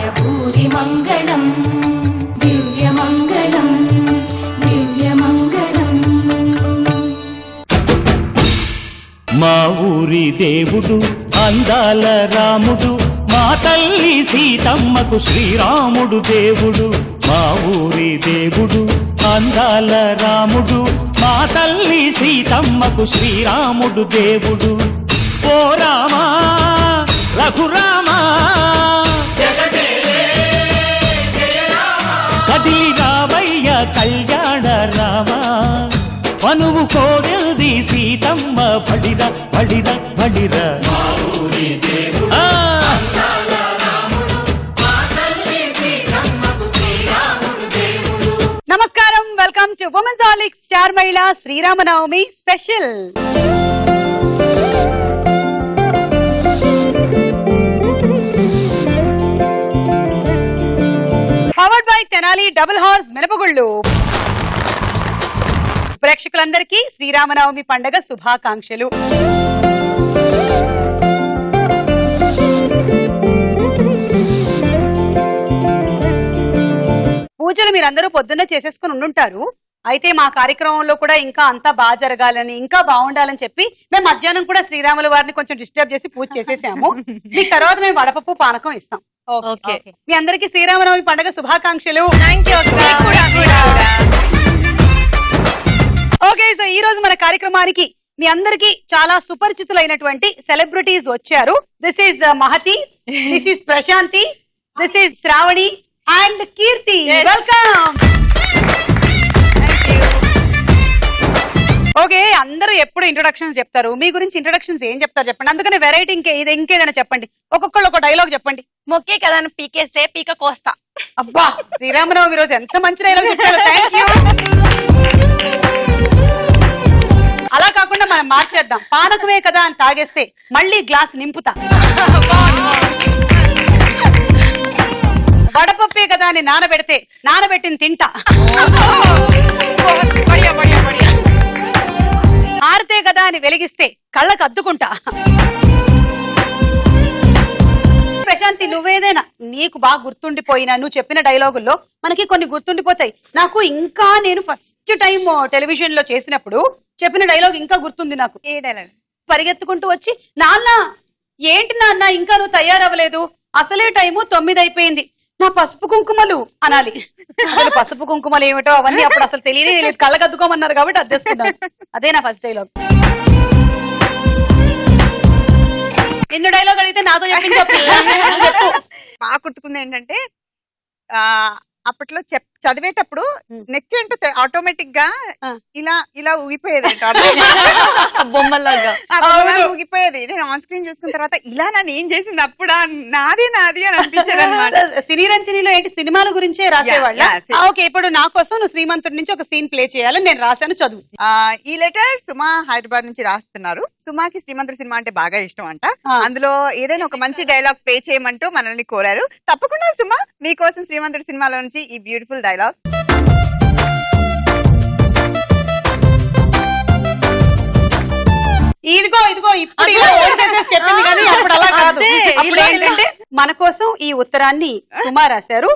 పుణ్యభూరి మంగళం దివ్యమంగళం దివ్యమంగళం. మా ఊరి దేవుడు అందాల రాముడు, మా తల్లి సీతమ్మకు శ్రీరాముడు దేవుడు. మా ఊరి దేవుడు అందాల రాముడు, మా తల్లి సీతమ్మకు శ్రీరాముడు దేవుడు. ఓ రామా రఘురామా కదిలి రావయ్య కళ్యాణ రామా, మనువు కోరెల్ది సీతమ్మ పడిర పడిర పడిర. నమస్కారం, welcome to women's Horlicks star మహిళ Sriramanavami special. Powered by Tenali double horse మినపగుళ్ళు. ప్రేక్షకులందరికీ శ్రీరామనవమి పండగ శుభాకాంక్షలు. పూజలు మీరందరూ పొద్దున్నే చేసేసుకుని ఉండుంటారు. అయితే మా కార్యక్రమంలో కూడా ఇంకా అంతా బాగా జరగాలని, ఇంకా బాగుండాలని చెప్పి మేము మధ్యాహ్నం కూడా శ్రీరాముల వారిని కొంచెం డిస్టర్బ్ చేసి పూజ చేసేసాము. మీకు తర్వాత మేము వడపప్పు పానకం ఇస్తాం. మీ అందరికీ శ్రీరామనవమి పండగ శుభాకాంక్షలు. ఓకే, సో ఈ రోజు మన కార్యక్రమానికి మీ అందరికి చాలా సుపరిచితులైనటువంటి సెలబ్రిటీస్ వచ్చారు. This is Mahathi, this is Prashanthi, this is Sravani and Keerthi. Welcome. Okay, అందరూ ఎప్పుడు ఇంట్రొడక్షన్స్ చెప్తారు. మీ గురించి ఇంట్రొడక్షన్స్ ఏం చెప్తారు చెప్పండి. అందుకని వెరైటీ ఇంకేదైనా చెప్పండి. ఒక్కొక్కళ్ళు ఒక డైలాగ్ చెప్పండి. మొక్కే కదా పీకేస్తే పీక కోస్తా. అబ్బా, శ్రీరామనవమి రోజు ఎంత మంచి డైలాగ్ చెప్పారు. Thank you. అలా కాకుండా మనం మార్చేద్దాం. పానకమే కదా అని తాగేస్తే మళ్ళీ గ్లాస్ నింపుతా. వడపప్పే కదా అని నానబెడితే నానబెట్టిన తింటా. ఆరితే కదా అని వెలిగిస్తే కళ్ళకు అద్దుకుంటా. ప్రశాంతి, నువ్వేదైనా నీకు బాగా గుర్తుండిపోయినా నువ్వు చెప్పిన డైలాగుల్లో మనకి కొన్ని గుర్తుండిపోతాయి. నాకు ఇంకా నేను ఫస్ట్ టైం టెలివిజన్ లో చేసినప్పుడు చెప్పిన డైలాగ్ ఇంకా గుర్తుంది నాకు. ఏ డైలాగ్? పరిగెత్తుకుంటూ వచ్చి, నాన్న ఏంటి నాన్న ఇంకా నువ్వు తయారవ్వలేదు, అసలే టైము 9 అయిపోయింది, నా పసుపు కుంకుమలు అనాలి. అసలు పసుపు కుంకుమలు ఏమిటో అవన్నీ అప్పుడు అసలు తెలియదు. కళ్ళకద్దుకోమన్నారు కాబట్టి అద్దెసుకున్నాను. అదే నా ఫస్ట్ డైలాగ్. ఎన్నో డైలాగ్ అడిగితే నాతో చెప్పు. బాగా గుర్తుకుంది ఏంటంటే, అప్పట్లో చదివేటప్పుడు నెక్ ఏంటో ఆటోమేటిక్ గా ఇలా ఇలా ఊగిపోయేది. బొమ్మల్లాగా ఊగిపోయేది. నేను ఆన్ స్క్రీన్ చూసుకున్న తర్వాత ఇలా నన్ను ఏం చేసింది అప్పుడా, నాది నాది అని అనిపించేది అనమాట. సినీ రంజనీలో ఏంటి సినిమాల గురించే రాసేవాళ్ళ. ఓకే, ఇప్పుడు నా కోసం నువ్వు శ్రీమంతుడి నుంచి ఒక సీన్ ప్లే చేయాలని నేను రాశాను, చదువు. ఈ లెటర్ సుమా హైదరాబాద్ నుంచి రాస్తున్నారు. సుమాకి శ్రీమంతుడి సినిమా అంటే బాగా ఇష్టం అంట. అందులో ఏదైనా ఒక మంచి డైలాగ్ ప్లే చేయమంటూ మనల్ని కోరారు. తప్పకుండా సుమా, మీకోసం శ్రీమంతుడి సినిమాలో నుంచి ఈ బ్యూటిఫుల్ డైలాగ్. ఇదిగో ఇప్పుడు ఇలా చెప్పింది కానీ అప్పుడు అలా కాదు. అప్పుడు ఏంటంటే మన కోసం ఈ ఉత్తరాన్ని సుమా రాశారు.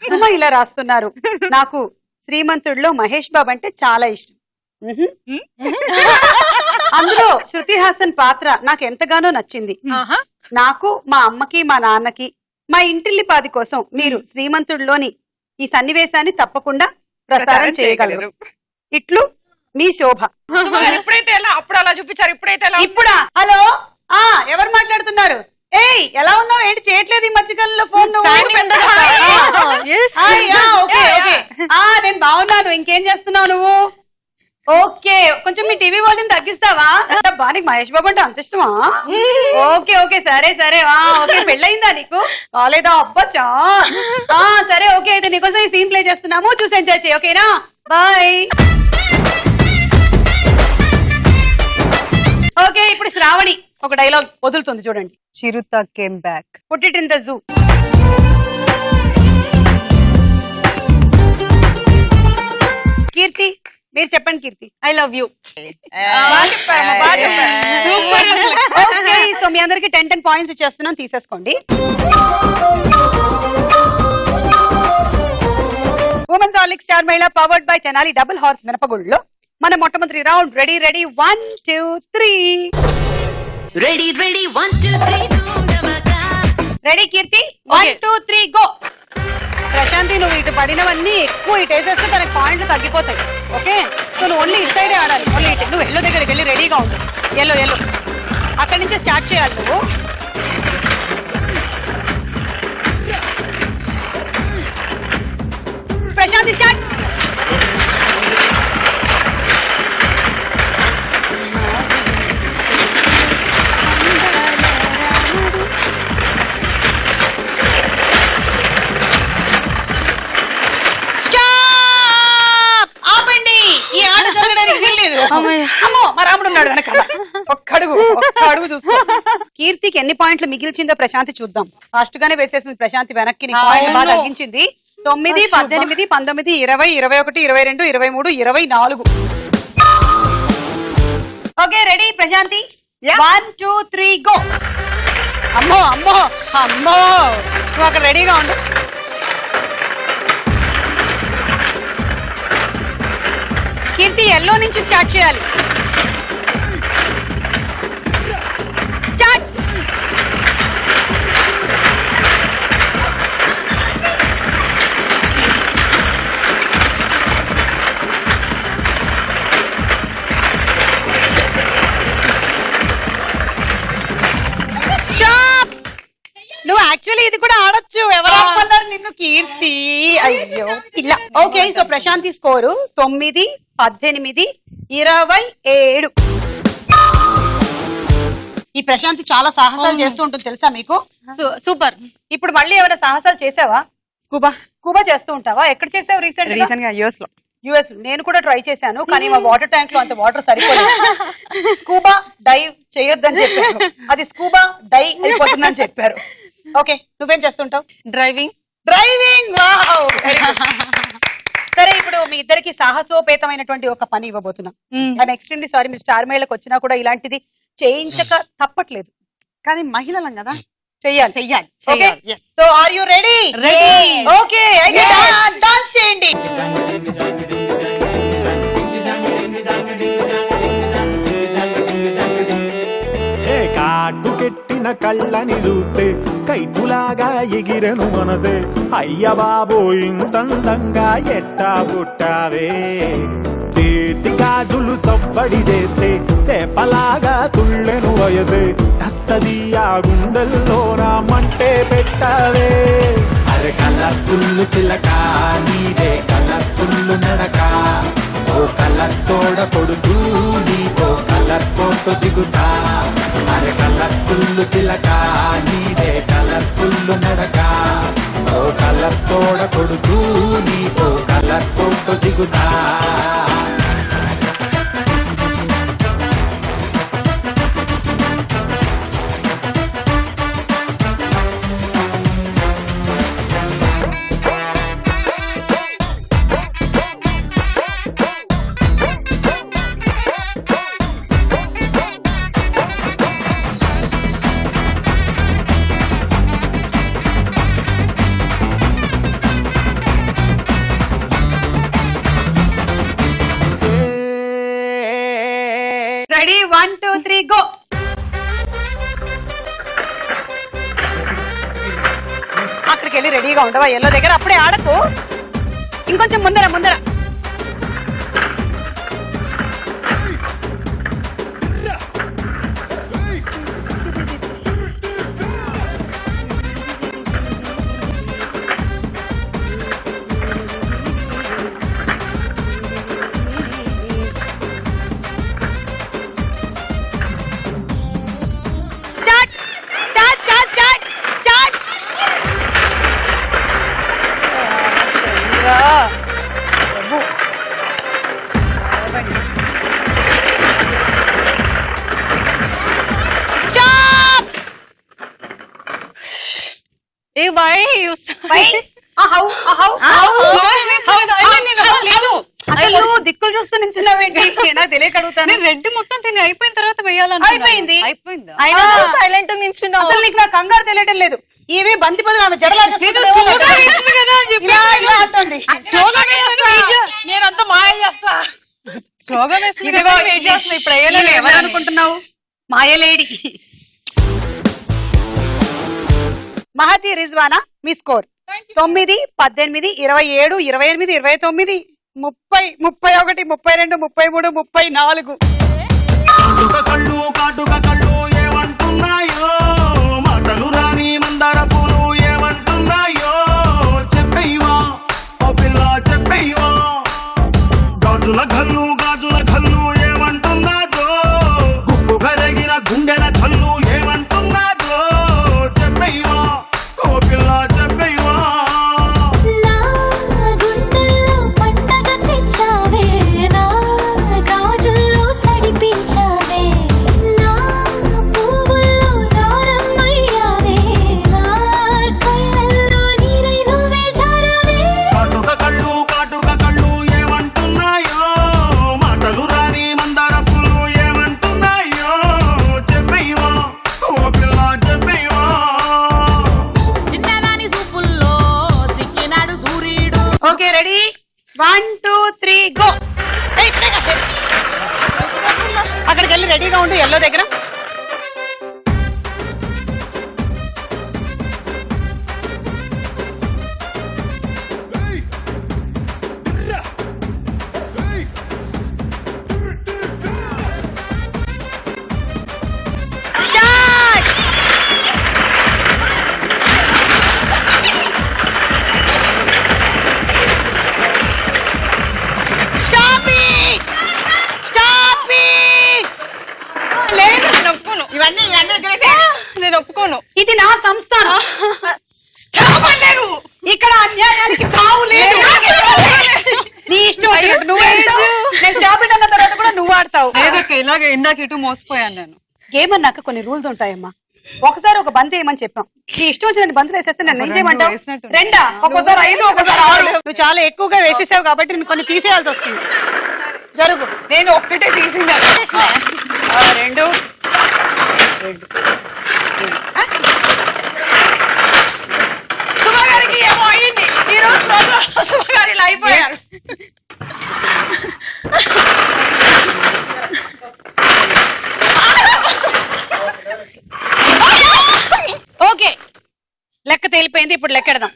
సుమా ఇలా రాస్తున్నారు, నాకు శ్రీమంతుడిలో మహేష్ బాబు అంటే చాలా ఇష్టం. అందులో శృతి హాసన్ పాత్ర నాకు ఎంతగానో నచ్చింది. నాకు, మా అమ్మకి, మా నాన్నకి, మా ఇంటిల్లిపాది కోసం మీరు శ్రీమంతుడిలోని ఈ సన్నివేశాన్ని తప్పకుండా ప్రసారం చేయగలరు. ఇట్లు మీ శోభ. ఇప్పుడైతే ఎలా, అప్పుడు అలా చూపించారు, ఇప్పుడైతే ఎలా? ఇప్పుడా? హలో, ఎవరు మాట్లాడుతున్నారు? ఏయ్, ఎలా ఉన్నావు? ఏంటి చేయట్లేదు ఈ మధ్యకాలంలో ఫోన్? నేను బాగున్నాను. ఇంకేం చేస్తున్నావు నువ్వు? ఓకే, కొంచెం మీ టీవీ వాల్యూమ్ తగ్గిస్తావా? అబ్బా, నీకు మహేష్ బాబు అంటే అంత ఇష్టమా? ఓకే సరే ఓకే. పెళ్ళయిందా నీకు? కాలేదా? అబ్బా సరే ఓకే. అయితే నీకోసం ఈ సీన్ ప్లే చేస్తున్నాము, చూసి ఎంజాయ్ చేయి. ఓకేనా? బాయ్. ఓకే, ఇప్పుడు శ్రావణి ఒక డైలాగ్ వదులుతుంది, చూడండి. చిరుత came back, put it in the zoo. Keerthi, మీ మీరు చెప్పండి Keerthi. I love you. Okay, so మీ అందరికి 10 పాయింట్స్ ఇచ్చేస్తున్నాం, తీసేసుకోండి. ఉమెన్స్ హార్లిక్ స్టార్ మహిళ powered by Tenali double horse మినపగుళ్ళలో మన మొట్టమొదటి round. Ready 1 2 3. Ready 1 2 3 ready Keerthi? 1 2 3 go. Prashanthi, నువ్వు ఇటు పడినవన్నీ ఎక్కువ ఇటు వేసేస్తే తనకి పాయింట్లు తగ్గిపోతాయి. ఓకే, సో నువ్వు ఓన్లీ ఇటు సైడే ఆడాలి. ఓన్లీ ఇటు. నువ్వు ఎల్లో దగ్గరికి వెళ్ళి రెడీగా ఉండు. ఎల్లో అక్కడి నుంచే స్టార్ట్ చేయాలి నువ్వు. ప్రశాంతి స్టార్ట్. ఆపండి, ఈ ఆట జరగడానికి వీల్లేదు. అమ్మో, మా రాముడు ఉన్నాడు వెనకాల. ఒక్క అడుగు చూసుకో. కీర్తికి ఎన్ని పాయింట్లు మిగిల్చిందో ప్రశాంతి చూద్దాం. ఫాస్ట్ గానే వేసేసింది ప్రశాంతి, వెనక్కి నీ పాయింట్ బాగా తగ్గించింది. 9 18 19 20 21 22 23 24. Okay, ready Prashanthi? 1 2 3 గో. అమ్మో నువ్వు అక్కడ రెడీగా ఉండు. కీర్తి ఎల్లో నుంచి స్టార్ట్ చేయాలి. స్టార్ట్. స్టాప్. నువ్వు యాక్చువల్లీ ఇది కూడా ఆడొచ్చు. ఎవరు ఆపన్నారు నిన్ను కీర్తి? అయ్యో, ఇలా. Okay, so Prashanthi score 9 18 27. ఈ ప్రశాంతి చాలా సాహసాలు చేస్తూ ఉంటుంది తెలుసా మీకు? సూపర్. ఇప్పుడు మళ్ళీ ఏమైనా సాహసాలు చేసావా? స్కూబా చేస్తూ ఉంటావా? ఎక్కడ చేసావు రీసెంట్ గా? యుఎస్. నేను కూడా ట్రై చేశాను, కానీ మా వాటర్ ట్యాంక్ లో అంత వాటర్ సరిపోలేదు. స్కూబా డైవ్ చేయొద్దని చెప్పారు, అది స్కూబా డై అయిపోతుందని చెప్పారు. ఓకే, నువ్వేం చేస్తుంటావు? డ్రైవింగ్. వావ్, సరే, ఇప్పుడు మీ ఇద్దరికి సాహసోపేతమైనటువంటి ఒక పని ఇవ్వబోతున్నా. ఐఎమ్ ఎక్స్ట్రీమ్లీ సారీ, మీరు స్టార్ మహిళకు వచ్చినా కూడా ఇలాంటిది చేయించక తప్పట్లేదు, కానీ మహిళలం కదా, చెయ్యాలి. Okay, so are you ready? Okay, అయితే డాన్స్ చేయండి. కాటుకెట్టిన కళ్ళని చూస్తే కైటులాగా ఎగిరెను మనసే, అయ్య బాబో ఇంతందంగా ఎట్టా పుట్టావే. చేతి గాజులు సవ్వడి చేస్తే చేపలాగా తుళ్ళెను వయసే, తస్సదియా గుండెల్లో నా మంటే పెట్టావే. అరే కలర్ఫుల్ చిలక నీదే కలర్ఫుల్ నడక, ఓ కలర్ సోడ కొడుతూ నీతో కలర్ ఫోటో దిగుతా. అరే కలర్ఫుల్ చిలక నీదే కలర్ఫుల్ నడక, ఓ కలర్ సోడ కొడుతూ నీతో కలర్ ఫోటో దిగుతా. Ready 1 2 3 go. అక్కడికి వెళ్ళి రెడీగా ఉండవా ఎల్లో దగ్గర? అప్పుడే ఆడకు, ఇంకొంచెం ముందర. Hey, why you అసలు దిక్కులు చూస్తూ నుంచి నాకు తెలియక అడుగుతాను. నేను రెడ్ మొత్తం తిని అయిపోయిన తర్వాత వేయాలని అయిపోయింది. అయిపోయిందా? అయినా సైలెంట్ నించున్నావు. అసలు నీకు నా కంగారు తెలియటం లేదు. ఇవి బంతి పదులు ఆమె జడలాగా స్లోగా వేసింది కదా అని చెప్పి స్లోగా నేనంతా మాయ చేస్తా. స్లోగా వేస్తుంది కదా వెయిట్ చేస్తున్నా. ఇప్పుడు వేయలేదు. ఎవరు అనుకుంటున్నావు? మాయలేడి. మహతి రిజ్వానా మీ స్కోర్ 9, 18, 27, 28, 29, 30, 31, 32, 33, 34. కాటుక కళ్ళు కాటుక కళ్ళు ఏమంటున్నాయో మాటలు రాని మందార పూలు ఏమంటున్నాయో చెప్పయ్యవా ఓ పిల్ల చెప్పయ్యవా గాజుల కళ్ళు గాజుల కళ్ళు ఏమంటున్నాదో గుప్పు కరిగిన గుండెల కళ్ళు ఏమంటున్నాదో చెప్పయ్యవా ఓ పిల్ల చెప్పయ్యవా నా గుండెల్లో పండగ తెచ్చావే నా గాజుల్లో సడిపించావే నా పువ్వుల్లో దారమయ్యావే నా కళ్ళల్లో నీరై నువ్వే జారావే కాటుక కళ్ళు ఏమంటున్నాయో మాటలు రాని మందార పూలు ఏమంటున్నాయో చెప్పయ్యవా ఓ పిల్ల చెప్పయ్యవా చిన్నదాని సూపుల్లో సిక్కినాడు సూర్యుడు. Okay ready 1, 2, 3 go. అక్కడికి వెళ్ళి రెడీగా ఉండు ఎల్లో దగ్గర. లేదు నేను ఒప్పుకోను. ఇవన్నీ నేను ఒప్పుకోను. ఇది నా సంస్థానం. లేదు ఇక్కడ అన్యాయానికి తావు లేదు. నీ ఇష్టం వచ్చినట్టు నువ్వు ఆడతావు. నేను స్టాప్ ఇట్ అన్న తర్వాత కూడా నువ్వు ఆడతావు. లేదక్క ఇలాగే ఇందాక ఇటు మోసపోయాను నేను. గేమ్ అన్నాక కొన్ని రూల్స్ ఉంటాయమ్మా. ఒకసారి ఒక బంతి వేయమని చెప్పాం. నీ ఇష్టం వచ్చినట్టు బంతులు వేసేస్తే నన్ను ఏం చేయమంటావు? వేసినట్టు. రెండా? ఒక్కోసారి 5, ఒక్కోసారి 6. నువ్వు చాలా ఎక్కువగా వేసేసావు కాబట్టి నేను కొన్ని తీసేయాల్సి వస్తుంది. జరుగు. నేను ఒక్కటే తీసిందా? 2. సుమా గారికి ఏమో అయ్యింది ఈ రోజు. సుమా గారు ఇలా అయిపోయారు. ఓకే లెక్క తేలిపోయింది. ఇప్పుడు లెక్కెడదాం.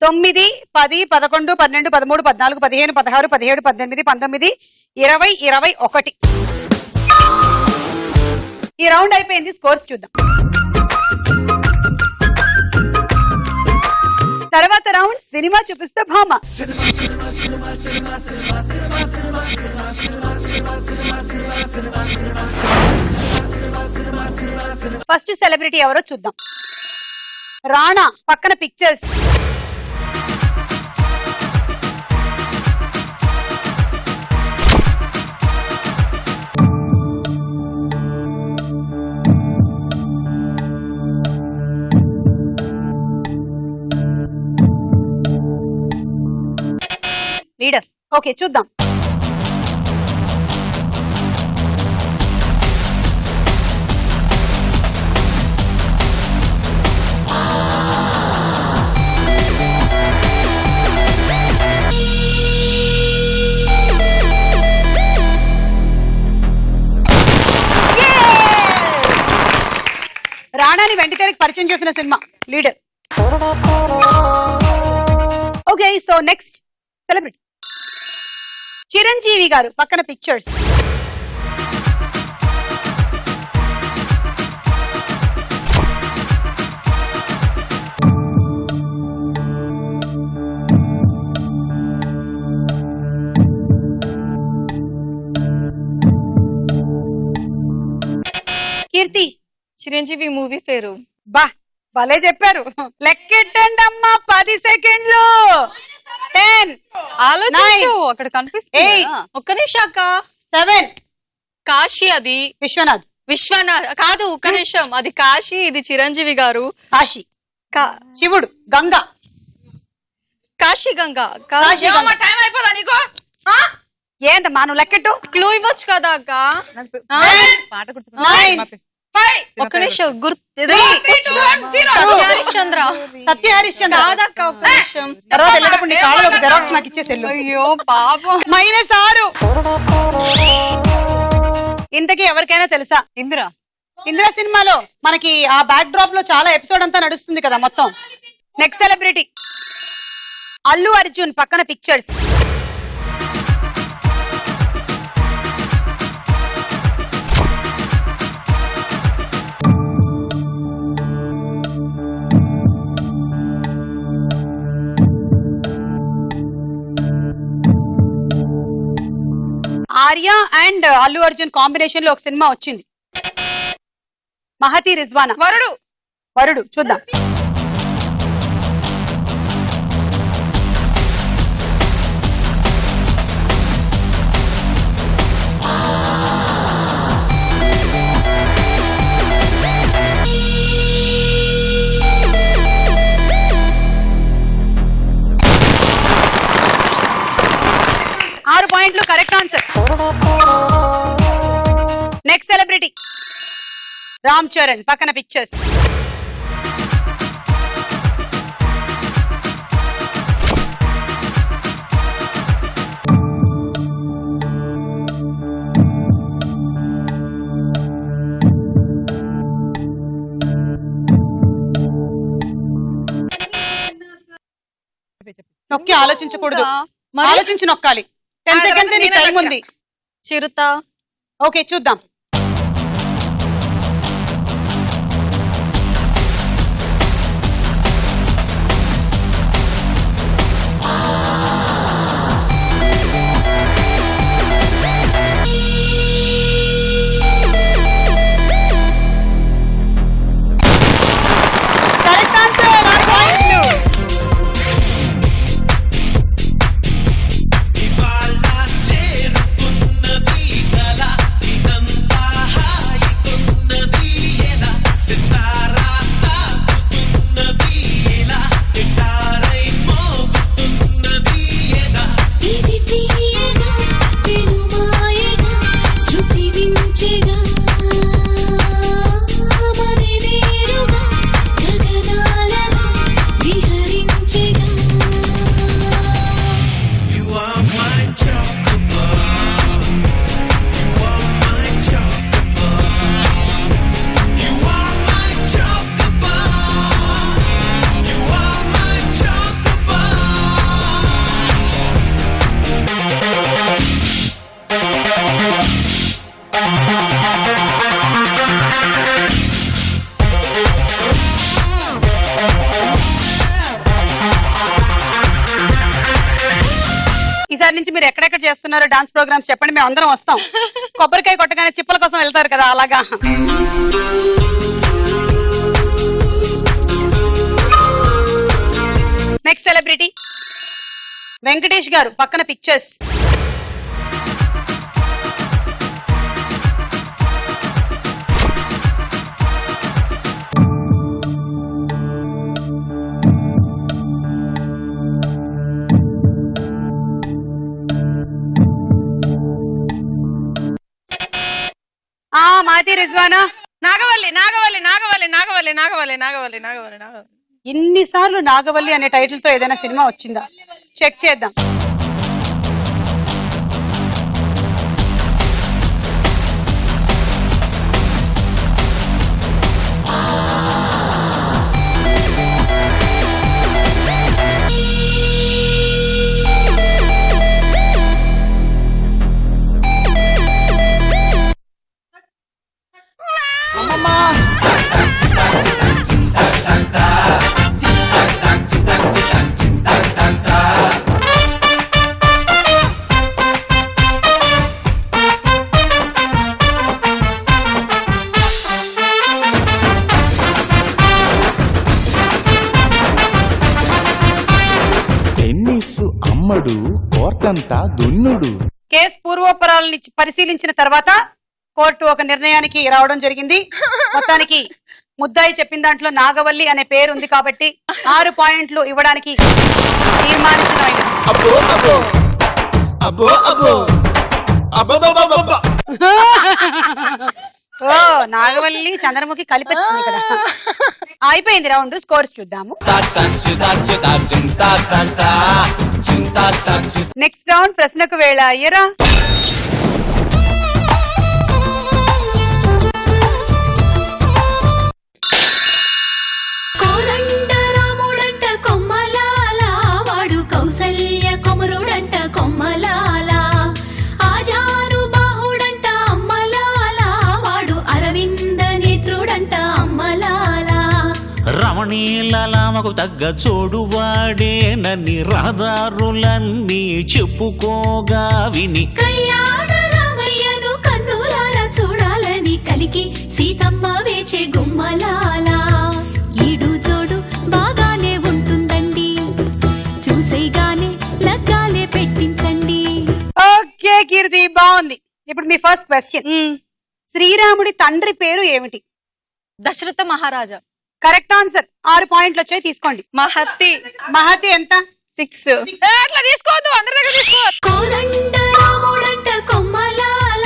9, 10, 11, 12, 13, 14, 15, 16, 17, 18, 19, 20, 21. ఈ రౌండ్ అయిపోయింది. స్కోర్స్ చూద్దాం. తర్వాత రౌండ్ సినిమా చూపిస్తే భామ. ఫస్ట్ సెలబ్రిటీ ఎవరో చూద్దాం. రాణా పక్కన పిక్చర్స్. లీడర్. ఓకే చూద్దాం. రాణాని వెంటతెరకి పరిచయం చేసిన cinema leader. Okay so next celebrity Chiranjeevi గారు పక్కన పిక్చర్స్. కీర్తి. చిరంజీవి మూవీ పేరు. బా భలే చెప్పారు. లెక్కెట్టండి అమ్మా. 10 సెకండ్లు. 10, ఆలోచించు అక్కడ కనిపిస్తుంది. 8, ఒక్క నిమిషం అక్క. 7. కాశీ అది విశ్వనాథ్. విశ్వనాథ్ కాదు ఒక్క నిమిషం. అది కాశీ ఇది చిరంజీవి గారు. కాశీ. శివుడు. గంగా. కాశీ గంగా. కాశీ గంగా. టైం అయిపోదా నీకు? ఏంటమ్మా నువ్వు లెక్కెట్టు. క్లూ ఇవ్వచ్చు కదా అక్క. పాట Nine. ఒక్క నిమిషం హరిశ్చంద్ర. సత్య హరిశ్చంద్ర కాదక్క ఒక్క నిమిషం. తర్వాత వెళ్ళేటప్పుడు నీ కాళ్ళలో ఒక జెరాక్స్ నాకు ఇచ్చేసేళ్ళు. అయ్యో పాపం. -6. ఇంతకీ ఎవరికైనా తెలుసా? ఇంద్ర సినిమాలో మనకి ఆ బ్యాక్ డ్రాప్ లో చాలా ఎపిసోడ్ అంతా నడుస్తుంది కదా మొత్తం. నెక్స్ట్ సెలబ్రిటీ అల్లు అర్జున్ పక్కన pictures. Arya and Allu Arjun combination లో ఒక సినిమా వచ్చింది, మహతి రిజ్వానా. వరుడు చూద్దాం. Correct answer. Next celebrity Ram Charan పక్కన పిక్చర్స్. నొక్కి ఆలోచించకూడదు, ఆలోచించి నొక్కాలి. 10 సెకండ్స్ టైం ఉంది. చిరుత. ఓకే చూద్దాం. ఈసారి నుంచి మీరు ఎక్కడెక్కడ చేస్తున్నారో డాన్స్ ప్రోగ్రామ్స్ చెప్పండి, మేము అందరం వస్తాం. కొబ్బరికాయ కొట్టగానే చిప్పల కోసం వెళ్తారు కదా అలాగా. నెక్స్ట్ సెలబ్రిటీ వెంకటేష్ గారు పక్కన పిక్చర్స్. మాతి రిజ్వానా. నాగవల్లి నాగవల్లి నాగవల్లి నాగవల్లి నాగవల్లి నాగవల్లి నాగవల్లి నాగవల్లి. ఇన్నిసార్లు నాగవల్లి అనే టైటిల్ తో ఏదైనా సినిమా వచ్చిందా చెక్ చేద్దాం. అమ్మడు కోర్టంతా దున్నుడు. కేసు పూర్వోపరాలని పరిశీలించిన తర్వాత కోర్టు ఒక నిర్ణయానికి రావడం జరిగింది. మొత్తానికి ముద్దాయి చెప్పిన దాంట్లో నాగవల్లి అనే పేరు ఉంది కాబట్టి 6 పాయింట్లు ఇవ్వడానికి తీర్మానించిన అబ్బో అబ్బో అబ్బబ్బబ్బబ్బ ఓ నాగవల్లి చంద్రముఖి కలిపొచ్చింది ఇక్కడ. అయిపోయింది రౌండ్, స్కోర్స్ చూద్దాము. నెక్స్ట్ రౌండ్ ప్రశ్నకు వేళ అయ్యరా. కోదండ రాముడంట కొమ్మలాల వాడు కౌసల్య కొమరుడంట కొమ్మలాల ఆజాను బాహుడంట అమ్మలాల వాడు అరవింద నేత్రుడంట అమ్మలాల రమణీలలామకు తగ్గ చోడువాడే నన్ని రహదారులన్నీ చెప్పుకోగా విని కళ్యాణ రామయ్యను కన్నులారా చూడాలని కలికి సీతమ్మ వేచే గుమ్మలాల ఈడు జోడు బాగానే ఉంటుందండి చూసేగానే లగ్గాలే పెట్టించండి. ఓకే కీర్తి, బాగుంది. ఇప్పుడు మీ ఫస్ట్ క్వశ్చన్, శ్రీరాముడి తండ్రి పేరు ఏమిటి? దశరథ మహారాజా. Correct answer. 6 పాయింట్లు వచ్చాయి, తీసుకోండి. మహతి. మహతి ఎంత? 6. అట్లా తీసుకోవద్దు, అందరి దగ్గర తీసుకోవద్దు. కోదండ రాముడంట కొమ్మలాల.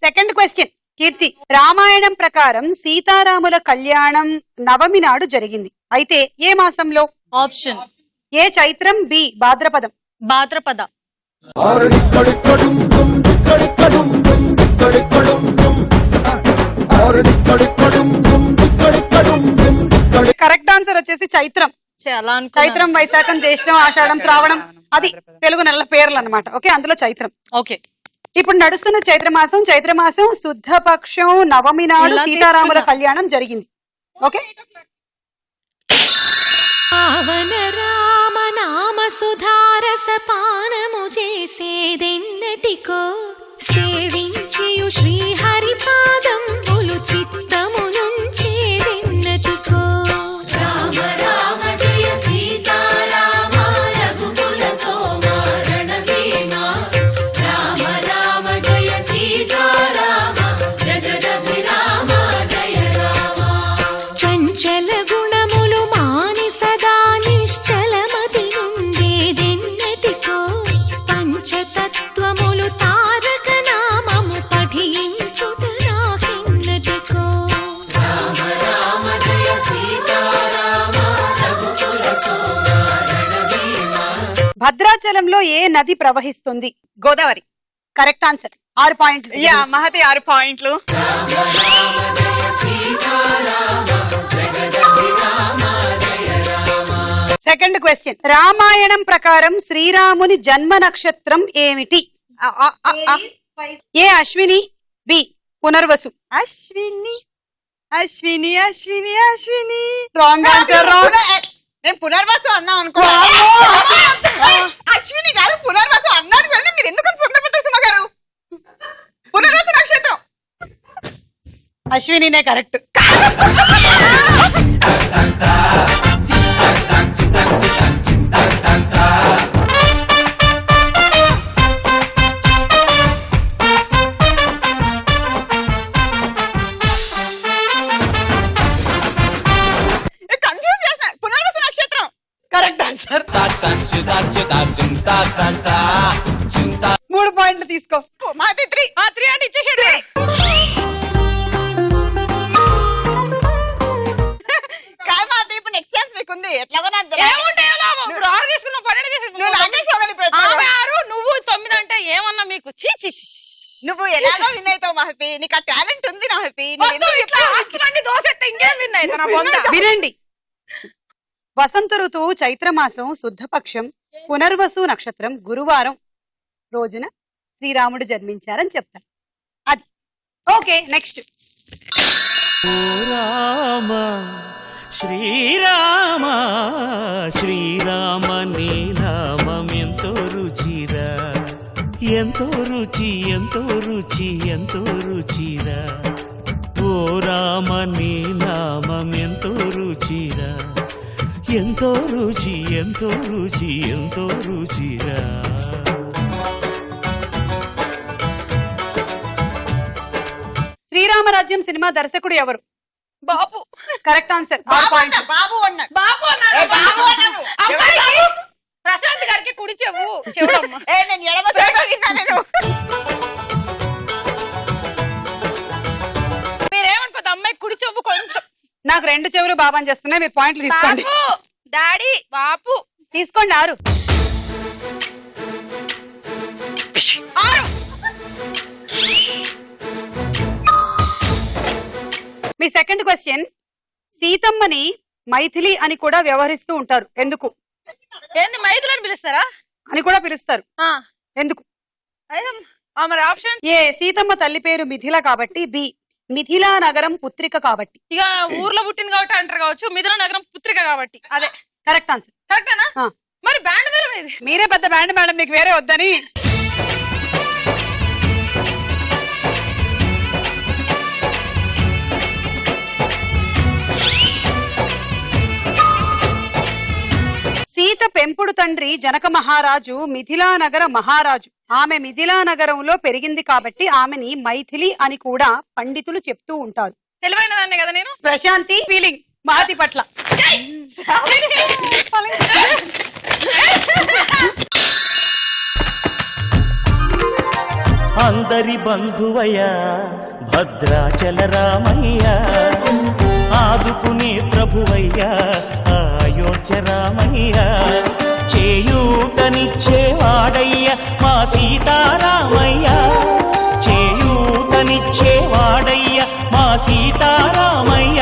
సెకండ్ క్వశ్చన్ కీర్తి, రామాయణం ప్రకారం సీతారాముల కళ్యాణం నవమి నాడు జరిగింది. అయితే ఏ మాసంలో? ఆప్షన్ ఏ చైత్రం, బి భాద్రపదం. భాద్రపద. కరెక్ట్ ఆన్సర్ వచ్చేసి చైత్రం. చాలా చైత్రం, వైశాఖం, జ్యేష్ఠం, ఆషాఢం, శ్రావణం, అది తెలుగు నెలల పేర్లు అన్నమాట. ఓకే, అందులో చైత్రం. ఓకే. ఇప్పుడు నడుస్తున్న చైత్రమాసం శుద్ధపక్షం నవమి నాడు ఇలా సీతారాముల తీసుకున్నా. కళ్యాణం జరిగింది. ఓకే, పావన రామ నామ సుధారస పానము చేసేదెన్నటికో సేవించియు శ్రీహరి పాదంబులు చిత్తమునుంచేదెన్నటికో. రామ రామ జయ సీతారామ రఘుకుల సోమ రణభీమ రామ రామ జయ సీతారామ జగదభిరామ జయ రామ. చంచల గుణములు మాని సదా నిశ్చలమతి నుండేదెన్నటికో పంచతత్వములు తారక నామము పఠించుట నాకెన్నటికో. రామ రామ జయ సీతారామ రఘుకుల సోమ రణభీమ. భద్రాచలంలో ఏ నది ప్రవహిస్తుంది? గోదావరి. Correct answer. 6 పాయింట్లు. యా మహతి 6 పాయింట్లు. సెకండ్ క్వశ్చన్, రామాయణం ప్రకారం శ్రీరాముని జన్మ నక్షత్రం ఏమిటి? ఏ అశ్విని, బి పునర్వసు. అశ్విని అశ్విని అశ్విని అశ్విని. Wrong answer. నేను పునర్వాసం అన్నాం అనుకో. అశ్విని కాదు పునర్వాసం అన్నారు. వెళ్ళి మీరు ఎందుకు పునర్వసు సుమ గారు? పునర్వాస నక్షత్రం. అశ్వినినే కరెక్ట్. కన్ఫ్యూజ్ చేస్తా. పునర్వాస నక్షత్రం. Correct answer. 3 పాయింట్లు తీసుకో. మాది 3 అంటే ఇచ్చేసేది. కాదు మాది ఇప్పుడు నెక్స్ట్ ఛాన్స్ మీకుంది. ఎట్లాగో నాకు ఇప్పుడు 6 తీసుకున్నాం, 12 తీసుకున్నాం. నువ్వు నాకే సోగలి ఇప్పుడు. ఆమె 6, నువ్వు 9 అంటే ఏమన్నా మీకు చీచి. నువ్వు ఎలాగో విన్ అవుతావు మహతి. నీకు ఆ టాలెంట్ ఉంది మహతి. ఇట్లా అస్త్రాన్ని దోసెత్తే ఇంకేం విన్నాయి నా బొంద. వినండి, వసంత ఋతువు చైత్రమాసం శుద్ధపక్షం పునర్వసు నక్షత్రం గురువారం రోజున శ్రీరాముడు జన్మించారని చెప్తారు. అది ఓకే. నెక్స్ట్, ఓ రామ శ్రీరామ శ్రీరామ నీ నామం ఎంతో రుచిరా, ఎంతో రుచి ఎంతో రుచి ఎంతో రుచిరా. ఓ రామ నీ నామం ఎంతో రుచిరా, ఎంతో రుచి ఎంతో రుచి ఎంతో రుచిరా. శ్రీరామరాజ్యం సినిమా దర్శకుడు ఎవరు? బాబు. Correct answer. బాబు అన్నాడు. బాబు ఏ బాబు అన్నాడు. అమ్మాయికి ప్రశాంత్ గారికి కుడి చెవు చెవుడమ్మ. నేను ఎడమ చెవితో విన్నా నేను. మీరేమనుకోద్దు, అమ్మాయి కుడి చెవు కొంచెం. నాకు 2 చెవులు బాబాని చేస్తున్నాయి, మీరు పాయింట్లు తీసుకోండి. బాపు డాడీ బాపు తీసుకోండి 6. 6. మీ సెకండ్ క్వశ్చన్, సీతమ్మని మైథిలి అని కూడా వ్యవహరిస్తూ ఉంటారు, ఎందుకు? ఏంది మైథిలని పిలుస్తారా? అని కూడా పిలుస్తారు, ఆ, ఎందుకు? అయితే మరి ఆప్షన్ ఏ, సీతమ్మ తల్లి పేరు మిథిల కాబట్టి. బి, మిథిలా నగరం పుత్రిక కాబట్టి. ఇక ఊర్లో పుట్టింది కాబట్టి అంటారు కావచ్చు, మిథున నగరం పుత్రిక కాబట్టి. అదే కరెక్ట్ ఆన్సర్. కరెక్టేనా? ఆ. మరి బ్యాండ్ మేడం ఏది? మీరే పెద్ద బ్యాండ్ మేడం, మీకు వేరే వద్దని. సీత పెంపుడు తండ్రి జనక మహారాజు మిథిలా నగర మహారాజు. ఆమె మిథిలా నగరంలో పెరిగింది కాబట్టి ఆమెని మైథిలి అని కూడా పండితులు చెప్తూ ఉంటారు. తెలివైన దాన్నే కదా నేను. ప్రశాంతి ఫీలింగ్ మహతి పట్ల. అందరి బంధువయ్యా భద్రాచల రామయ్య, ఆదుకునే ప్రభువయ్యా అయోధ్య రామయ్య, చేయూతనిచ్చేవాడయ్య మా సీతారామయ్య, చేయూతనిచ్చేవాడయ్య మా సీతారామయ్య,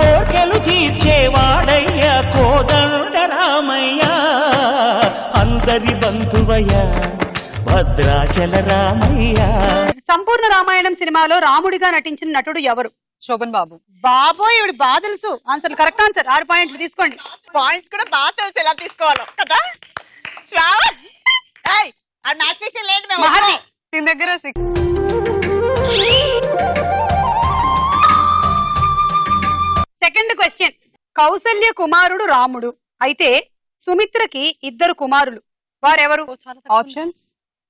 కోర్కెలు తీర్చేవాడయ్య కోదండ రామయ్య, అందరి బంధువయ్య భద్రాచల రామయ్య. సంపూర్ణ రామాయణం సినిమాలో రాముడిగా నటించిన నటుడు ఎవరు? శోభన్ బాబు. బాబోయ్, ఇవిడ బాగా తెలుసు. Answer correct answer. 6 పాయింట్లు తీసుకోండి. పాయింట్స్ కూడా బాగా తెలుసు ఎలా తీసుకోవాలో కదా. శ్రావణ్, ఏయ్, ఆ మ్యాచ్ ఫిక్సింగ్ లేండి మేము. మహతి దీని దగ్గర సెకండ్ క్వశ్చన్, కౌసల్య కుమారుడు రాముడు అయితే సుమిత్రకి 2 కుమారులు, వారెవరు? ఆప్షన్స్: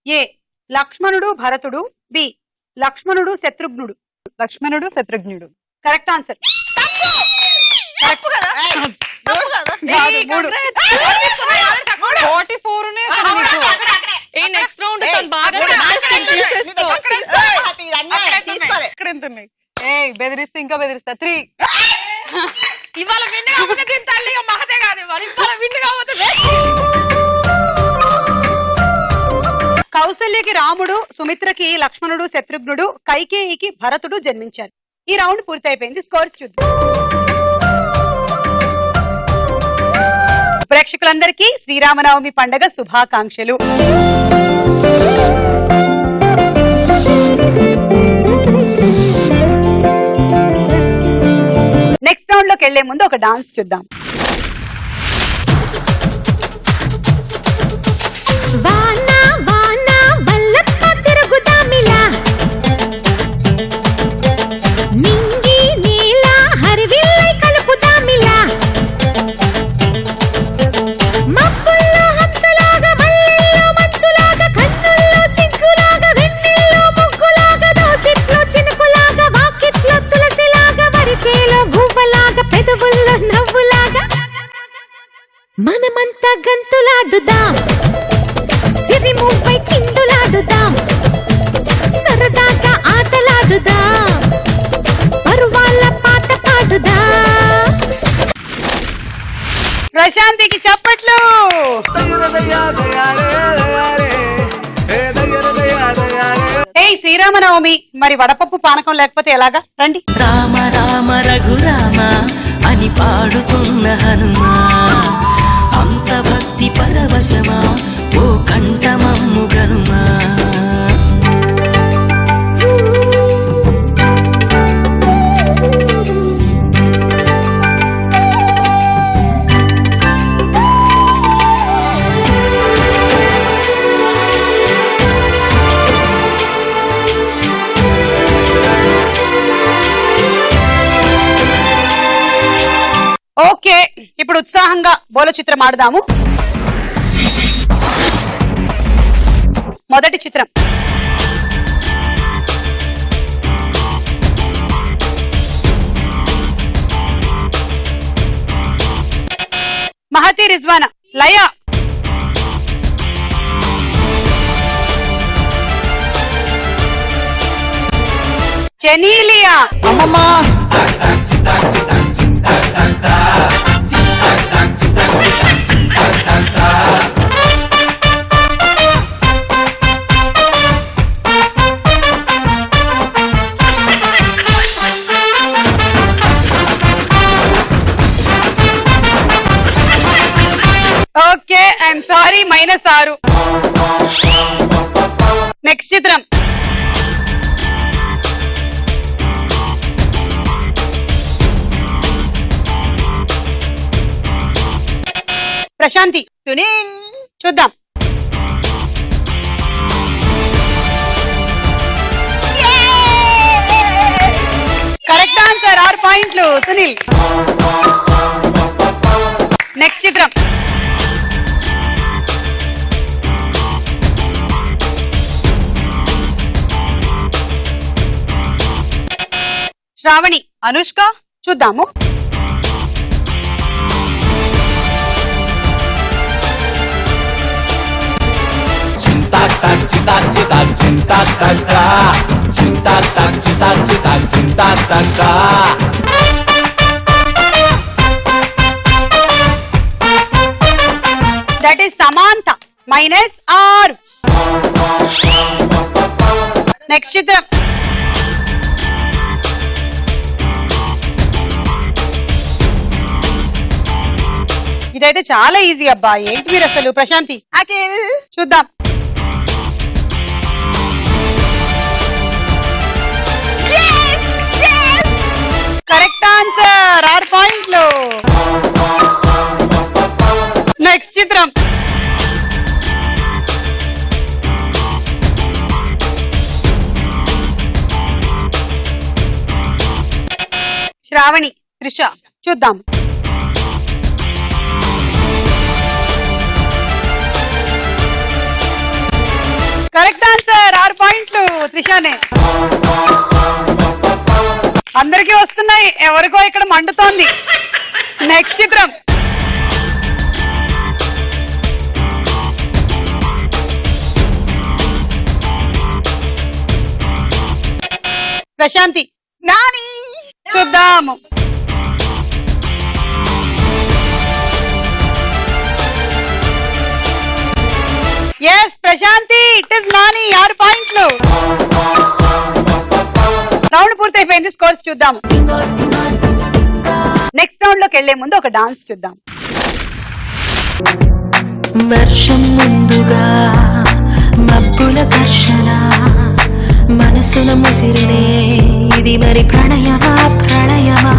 ఏ, లక్ష్మణుడు భరతుడు. బి, లక్ష్మణుడు శత్రుఘ్నుడు. లక్ష్మణుడు శత్రుఘ్నుడు. Correct answer. తప్పు కదా? తప్పు కదా? కాదు, 3. 44 ఈ నెక్స్ట్ రౌండ్ బాగా బెదిరిస్తే ఇంకా బెదిరిస్తా. 3. ఇవాళ విండు కాకపోతే దీని తల్లి మహతే కాదు, ఇవాళ విండు కాకపోతే. కౌసల్యకి రాముడు, సుమిత్రకి లక్ష్మణుడు శత్రుఘ్నుడు, కైకేయికి భరతుడు జన్మించారు. ఈ రౌండ్ పూర్తయిపోయింది. స్కోర్స్ చూద్దాం. ప్రేక్షకులందరికీ శ్రీరామనవమి పండుగ శుభాకాంక్షలు. నెక్స్ట్ రౌండ్ లోకి వెళ్లే ముందు ఒక డాన్స్ చూద్దాం. వానా వానా వల్లప్ప తిరుగుదామిలా, నింగి నీల హరివిల్లై కలుపుదామిలా, మబ్బుల్లో హంసలాగా మల్లెల్లో మంచులాగా, కన్నుల్లో సిగ్గులాగా, వెన్నెల్లో ముగ్గులాగా, దోసిట్లో చినుకులాగా, వాకిట్లో తులసిలాగా, వరిచేలో గువ్వలాగా, పెదవుల్లో నవ్వులాగా, మనమంతా గంతులాడుదాం, సిరిముపై చిందులాడుదాం, సరదాగా ఆటలాడుదాం, పరువాళ్ళ పాట పాడుదాం. ప్రశాంతికి చప్పట్లు. ఏయ్ శ్రీరామనవమి, మరి వడపప్పు పానకం లేకపోతే ఎలాగా? రండి. రామ రామ రఘురామ అని పాడుతున్న హనుమా, అంత భక్తి పరవశమా ఓ కంఠమమ్ము గనుమా. ఓకే, ఇప్పుడు ఉత్సాహంగా బోల చిత్రం ఆడదాము. మొదటి చిత్రం మహతి రిజ్వానా. లయ. జెనీలియా. అమ్మమ్మా ఓకే, ఐఎమ్ సారీ, -6. నెక్స్ట్ చిత్రం. ప్రశాంతి. సునీల్. చూద్దాం. కరెక్ట్ ఆన్సర్, 6 పాయింట్లు. సునీల్. నెక్స్ట్ చిత్రం. శ్రావణి. అనుష్క. చూద్దాము. That is Samantha. -6. నెక్స్ట్ చిత్రం. ఇదైతే చాలా ఈజీ అబ్బా, ఏంటి మీరు అసలు. ప్రశాంతి. అఖిల్. చూద్దాం. కరెక్ట్ ఆన్సర్, 6 పాయింట్లు. నెక్స్ట్ చిత్రం. శ్రావణి. త్రిష. చూద్దాం. కరెక్ట్ ఆన్సర్, 6 పాయింట్లు. త్రిషానే. అందరికీ వస్తున్నాయి, ఎవరికో ఇక్కడ మండుతోంది. నెక్స్ట్ చిత్రం. ప్రశాంతి. నాని. చూద్దాము. Yes Prashanthi, it is Nani. 6 పాయింట్లు. రౌండ్ పూర్తయిపోయింది, స్కోర్స్ చూద్దాం. నెక్స్ట్ రౌండ్ లోకి వెళ్లే ముందు ఒక డాన్స్ చూద్దాం. వర్షం ముందుగా మబ్బుల ఘర్షణ మనసున ముసిరినే ఇది మరి ప్రణయమా ప్రణయమా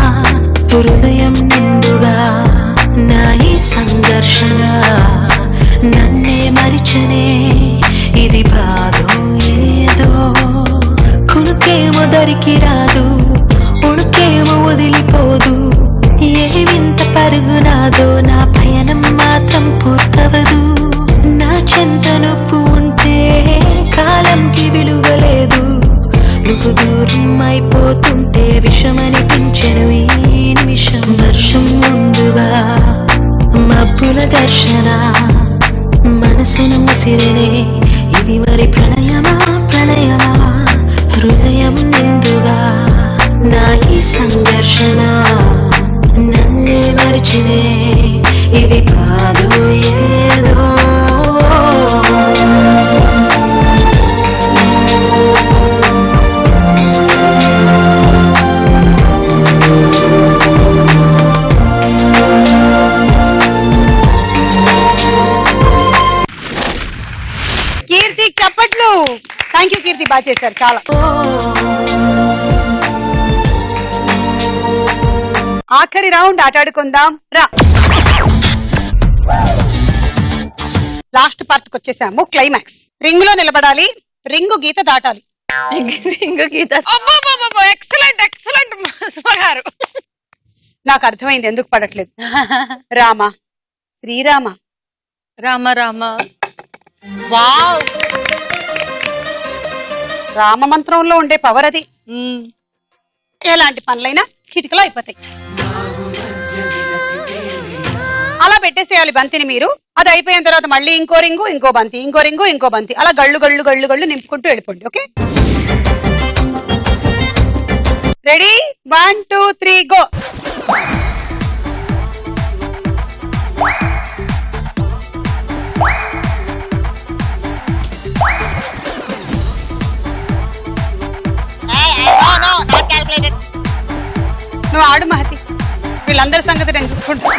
హృదయం నిండుగా నా ఈ సంఘర్షణ నన్నే మరిచనే ఇది బాధో ఏదో కునుకేమో దరికి రాదు ఉణుకేమో వదిలిపోదు ఏ వింత పరుగు నాదో నా పయనం మాత్రం పూర్తవదు నా చెంత నువ్వు ఉంటే కాలంకి విలువలేదు నువ్వు దూరం అయిపోతుంటే విషమనిపించెను ఈ నిమిషం వర్షం ముందుగా మబ్బుల ఘర్షణ మనసును ముసిరినే ఇది మరి ప్రణయమా ప్రణయమా హృదయం నిండుగా నా ఈ సంఘర్షణ నన్నే మరిచినే ఇది కాదు ఏదో కీర్తి చప్పట్లు. థ్యాంక్ యూ కీర్తి, బాగా చేశారు చాలా. ఆఖరి రౌండ్ ఆటాడుకుందాం రా. లాస్ట్ పార్ట్ కి వచ్చేసాము, క్లైమాక్స్. రింగ్ లో నిలబడాలి, రింగు గీత దాటాలి. ఎక్సలెంట్ ఎక్సలెంట్ గారు. నాకు అర్థమైంది ఎందుకు పడట్లేదు. రామ శ్రీరామ రామ రామ. వావ్, రామ మంత్రంలో ఉండే పవర్ అది. ఎలాంటి పనులైనా చిటికలో అయిపోతాయి. అలా పెట్టి పెట్టేసేయాలి బంతిని మీరు. అది అయిపోయిన తర్వాత మళ్ళీ ఇంకో రింగు, ఇంకో బంతి, ఇంకో రింగు, ఇంకో బంతి, అలా గళ్ళు గళ్ళు గళ్ళు గళ్ళు నింపుకుంటూ వెళ్ళిపోండి. Okay, ready? 1 2 3 గో. నువ్వు ఆడు మహతి, వీళ్ళందరి సంగతి నేను చూసుకుంటా.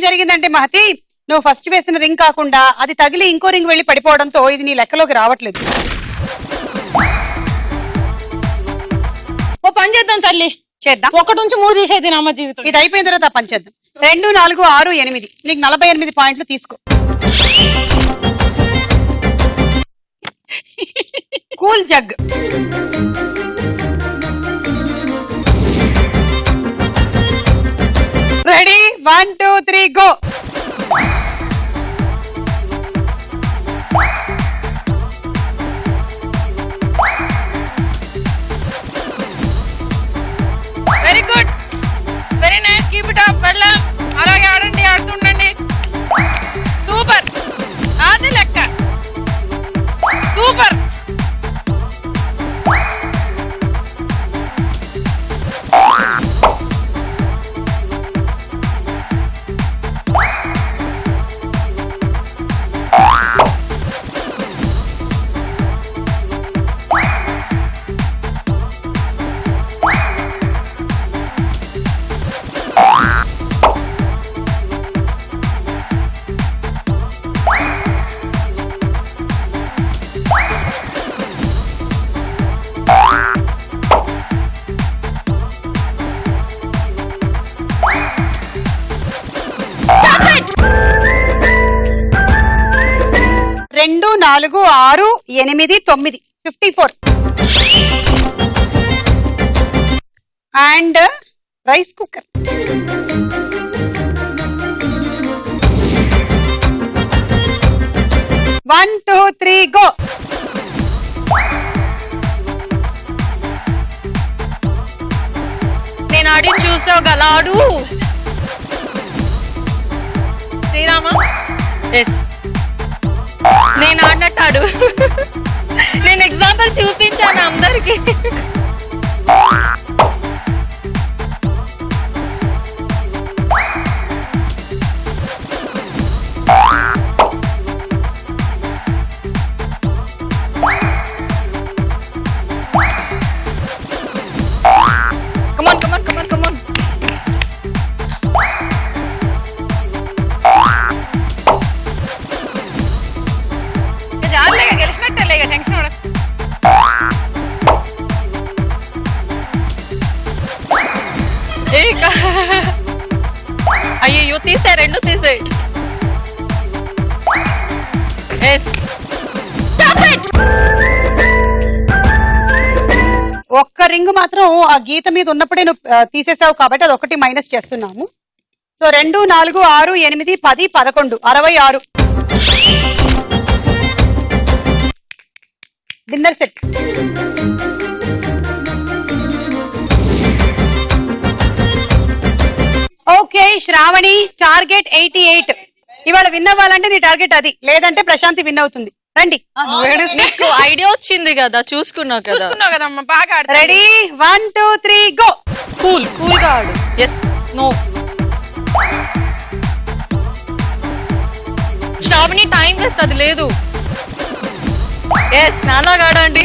జరిగిందంటే మహతి, నువ్వు ఫస్ట్ వేసిన రింగ్ కాకుండా అది తగిలి ఇంకో రింగ్ వెళ్ళి పడిపోవడంతో ఇది నీ లెక్కలోకి రావట్లేదు. ఓ పని చేద్దాం తల్లి, చేద్దాం. 1 నుంచి 3 తీసేది అమ్మ జీవితం. ఇది అయిపోయిన తర్వాత పని చేద్దాం. 2 4 6 8 నీకు 48 పాయింట్లు తీసుకో. Cool jug. Ready? 1 2 3 go. Very good, very nice, keep it up. వెళ్ళాం, అలాగే ఆడండి, ఆడుతుండండి. సూపర్, అది లెక్క. సూపర్. రెండు 4 6 8 9 54. And rice cooker. One, 2, 3 go. నేను ఆడి చూసావు గలాడు. శ్రీరామ, ఎస్, నేను ఆడినట్టు ఆడు. నేను ఎగ్జాంపుల్ చూపించాను అందరికి. కమాన్ కమాన్ కమాన్ కమాన్. చాలేగా, గెలిచినట్టే, టెన్షన్ పడ. అయ్యో తీసే, 2 తీసే. ఒక్క రింగ్ మాత్రం ఆ గీత మీద ఉన్నప్పుడే నువ్వు తీసేసావు కాబట్టి అది ఒకటి మైనస్ చేస్తున్నాము. So 2 4 6 8 10 11 66. Dinner set. Okay Sravani, target 88. ఇవాళ విన్ అవ్వాలంటే నీ టార్గెట్ అది, లేదంటే ప్రశాంతి విన్ అవుతుంది. రండి. నీకు ఐడియా వచ్చింది కదా, చూసుకున్నావు కదమ్మా, బాగా. రెడీ? 1 2 3 గో. కూల్ కూల్ గా ఆడు. Yes, no. Sravani, time waste, అది లేదు. ఎస్, నాలాగా ఆడండి.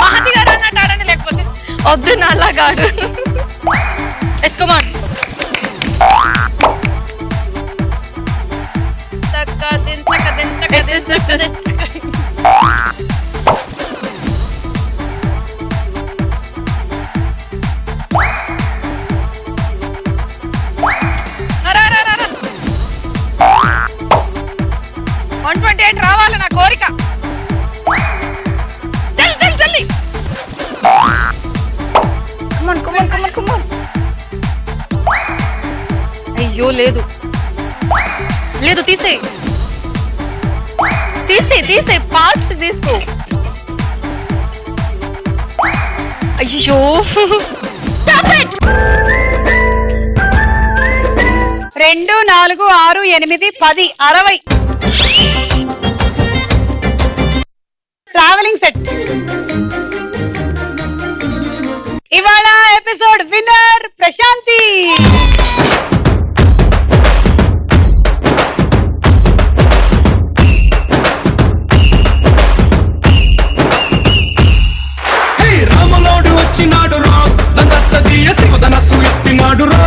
మహతి గారు అన్నట్టు ఆడండి, లేకపోతే వద్దు, నాలాగా ఆడు. ఎస్, కమాన్. రా, రా, రా, రా. 128 రావాలి నా కోరిక. జల్ది, జల్ది, జల్ది. అయ్యో లేదు లేదు, తీసే తీసే ఫాస్ట్ తీసుకో. అయ్యో 2, 4, 6, 8, 10, 60 ట్రావెలింగ్ సెట్. ఇవాళ ఎపిసోడ్ విన్నర్ ప్రశాంతి. రాములోడు వచ్చినాడు రా దండసదీయ శివధనస్సు ఎత్తినాడు రా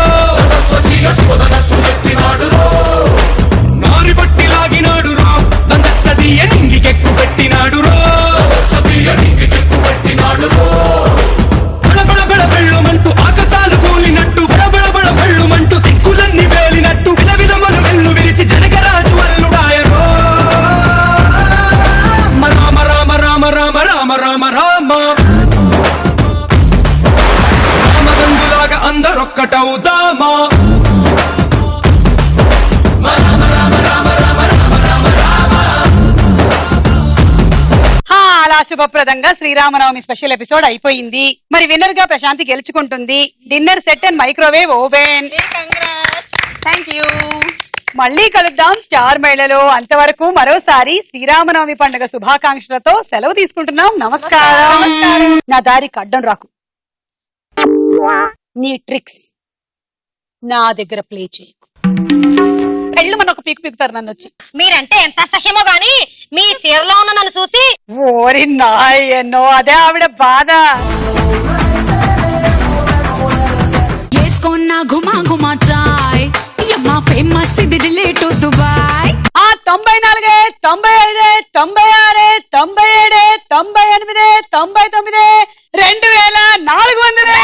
నారి బట్టి లాగినాడు రా దండసదీయ నింగికెక్కు పెట్టినాడు రా బళబళ బళ బెళ్ళుమంటూ ఆకాశాలు కూలినట్టు బళబళ బళ బెళ్ళుమంటూ దిక్కులన్నీ వేలినట్టు విలవిలమలు వెల్లు విరిచి జనగరాజు అల్లుడాయరో రామ రామ రామ రామ రామ రామ రామ రామదండులాగా అందరొక్కటవుదామా. అలా శుభప్రదంగా శ్రీరామనవమి స్పెషల్ ఎపిసోడ్ అయిపోయింది. మరి విన్నర్ గా ప్రశాంతి గెలుచుకుంటుంది. Dinner set and microwave oven. Thank you. మళ్ళీ కలుద్దాం స్టార్ మహిళలో. అంతవరకు మరోసారి శ్రీరామనవమి పండుగ శుభాకాంక్షలతో సెలవు తీసుకుంటున్నాం. నమస్కారం. నా దారికి అడ్డం రాకు. నీ ట్రిక్స్ నా దగ్గర ప్లే చేయకు. పెళ్ళు మన ఒక పీకు పీకుతారు నన్ను వచ్చి. మీరంటే ఎంత సహ్యమో గాని మీ చీరలో ఉన్న నన్ను చూసి ఓరి నాయనో, అదే ఆవిడ బాధ. వేసుకున్నా గుమా గుమా చాయ్ యమ్మా ఫేమస్ ఇది రిలేటు దుబాయ్. 94, 95, 96, 97, 98, 99, 2400.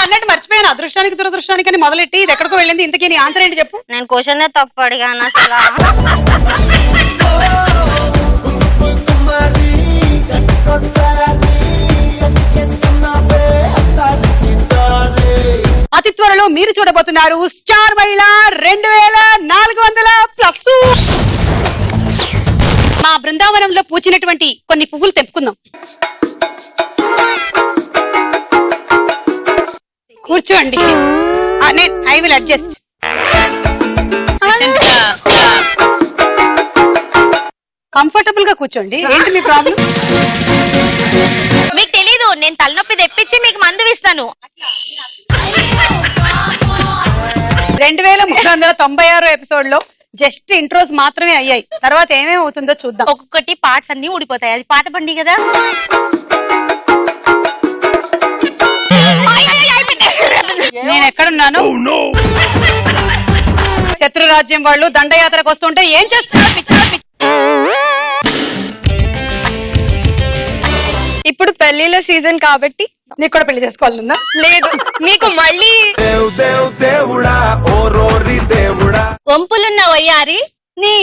అన్నట్టు మర్చిపోయాను. అదృష్టానికి దురదృష్టానికి అని మొదలెట్టి ఇది ఎక్కడికో వెళ్ళింది. ఇంతకీ నీ ఆన్సర్ ఏంటి చెప్పు. నేను క్వశ్చన్ తప్పు అడిగాను అసలు. అతి త్వరలో మీరు చూడబోతున్నారు స్టార్ మహిళ 2400+. మా బృందావనంలో పూచినటువంటి కొన్ని పువ్వులు తెంపుకుందాం. కూర్చోండి. I will adjust. కంఫర్టబుల్ గా కూర్చోండి. ఏంటి మీ ప్రాబ్లం? మీకు తెలీదు, నేను తలనొప్పి తెప్పించి మీకు మందు ఇస్తాను. 2396 ఎపిసోడ్ లో జస్ట్ ఇంట్రోస్ మాత్రమే అయ్యాయి. తర్వాత ఏమేమి అవుతుందో చూద్దాం. ఒక్కొక్కటి పార్ట్స్ అన్ని ఊడిపోతాయి. అది పాత బండి కదా. నేను ఎక్కడున్నాను? శత్రురాజ్యం వాళ్ళు దండయాత్రకు వస్తుంటే ఏం చేస్తున్నారు? ఇప్పుడు పెళ్లిళ్ళ సీజన్ కాబట్టి నీకు కూడా పెళ్లి చేసుకోవాలన్నా? లేదు, మీకు మళ్ళీ వంపులున్న వయ్యారి నీ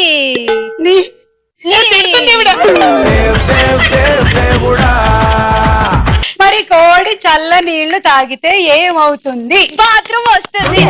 మరి కోడి చల్ల నీళ్లు తాగితే ఏమవుతుంది? బాత్రూమ్ వస్తుంది.